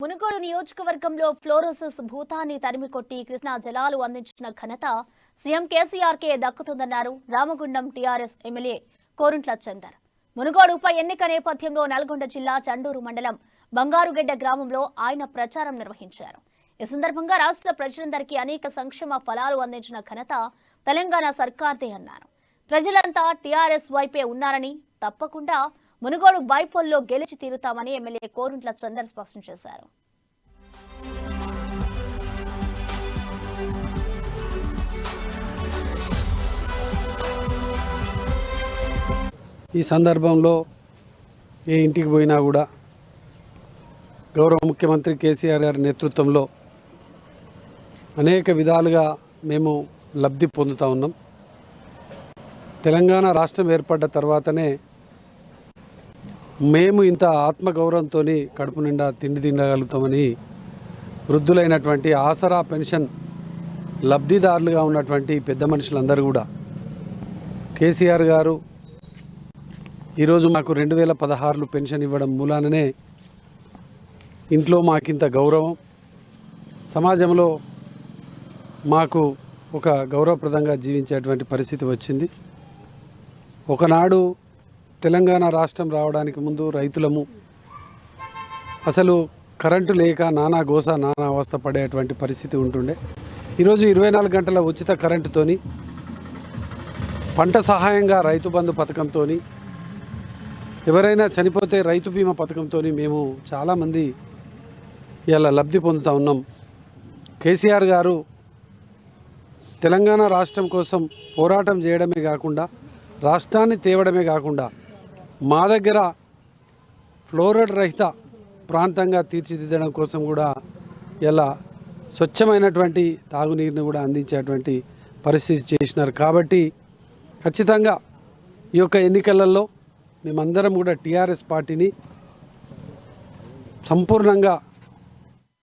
మునుగోడు నియోజకవర్గంలో ఫ్లోరోసిస్ భూతాన్ని తరిమికొట్టి కృష్ణా జలాలు అందించిన ఘనత సీఎం కేసీఆర్కే దక్కుతుందన్నారు రామగుండం టీఆర్ఎస్ ఎమ్మెల్యే కోరుంట్ల చందర్. మునుగోడు ఉప ఎన్నిక నేపథ్యంలో నల్గొండ జిల్లా చండూరు మండలం బంగారుగెడ్డ గ్రామంలో ఆయన ప్రచారం నిర్వహించారు. ఈ సందర్భంగా రాష్ట్ర ప్రజలందరికీ అనేక సంక్షేమ ఫలాలు అందించిన ఘనత తెలంగాణ సర్కార్దే అన్నారు. ప్రజలంతా టీఆర్ఎస్ వైపే ఉన్నారని, తప్పకుండా మునుగోడు బైపోల్లో గెలిచి తీరుతామని ఎమ్మెల్యే కోరుంట్ల చందర్ స్పష్టం చేశారు. ఈ సందర్భంలో ఏ ఇంటికి పోయినా కూడా గౌరవ ముఖ్యమంత్రి కేసీఆర్ గారి నేతృత్వంలో అనేక విధాలుగా మేము లబ్ధి పొందుతూ ఉన్నాం. తెలంగాణ రాష్ట్రం ఏర్పడ్డ తర్వాతనే మేము ఇంత ఆత్మగౌరవంతో కడుపు నిండా తిండి తినగలుగుతామని వృద్ధులైనటువంటి ఆసరా పెన్షన్ లబ్ధిదారులుగా ఉన్నటువంటి పెద్ద మనుషులందరూ కూడా కేసీఆర్ గారు ఈరోజు మాకు 2016 పెన్షన్ ఇవ్వడం మూలాననే ఇంట్లో మాకింత గౌరవం, సమాజంలో మాకు ఒక గౌరవప్రదంగా జీవించేటువంటి పరిస్థితి వచ్చింది. ఒకనాడు తెలంగాణ రాష్ట్రం రావడానికి ముందు రైతులము అసలు కరెంటు లేక నానా గోస నానా అవస్థ పడేటువంటి పరిస్థితి ఉంటుండే. ఈరోజు 24 గంటల ఉచిత కరెంటుతోని, పంట సహాయంగా రైతు బంధు పథకంతో, ఎవరైనా చనిపోతే రైతు బీమా పథకంతో మేము చాలామంది ఇలా లబ్ధి పొందుతూ ఉన్నాం. కేసీఆర్ గారు తెలంగాణ రాష్ట్రం కోసం పోరాటం చేయడమే కాకుండా, రాష్ట్రాన్ని తేవడమే కాకుండా మా దగ్గర ఫ్లోరైడ్ రహిత ప్రాంతంగా తీర్చిదిద్దడం కోసం కూడా ఇలా స్వచ్ఛమైనటువంటి తాగునీరుని కూడా అందించేటువంటి పరిస్థితి చేసినారు. కాబట్టి ఖచ్చితంగా ఈ యొక్క ఎన్నికలలో మేమందరం కూడా టీఆర్ఎస్ పార్టీని సంపూర్ణంగా